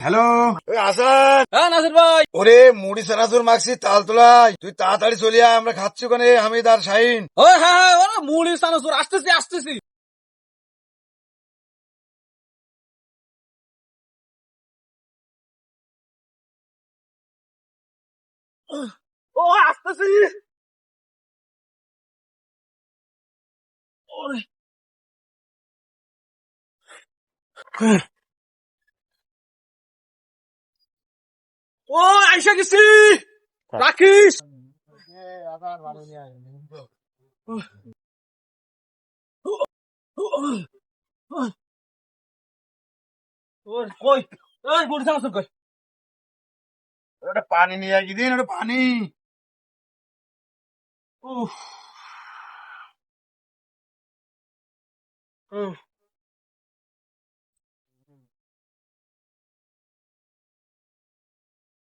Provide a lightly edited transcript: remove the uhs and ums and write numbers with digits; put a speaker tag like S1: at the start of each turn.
S1: Hello
S2: আসান,
S3: হ্যাঁ নাসির ভাই।
S2: ওরে মুড়ি চানাচুর মাখছি তালতলায়, তুই তাড়াতাড়ি চলে আয়, আমরা খাচ্ছি ওখানে হামিদ আর শাহিন।
S3: ও হ্যাঁ হ্যাঁ, ওরা মুড়ি চানাচুর আসতেছি আসতেছি। ও আসতেছি। ওরে, ও আইসা গেছি, রাখিস। ওর কই, ওই মুড়ি চানাচুর কই?
S2: ওটা পানি নিয়ে আসি দিন, ওটা পানি।
S3: উফ, উফ।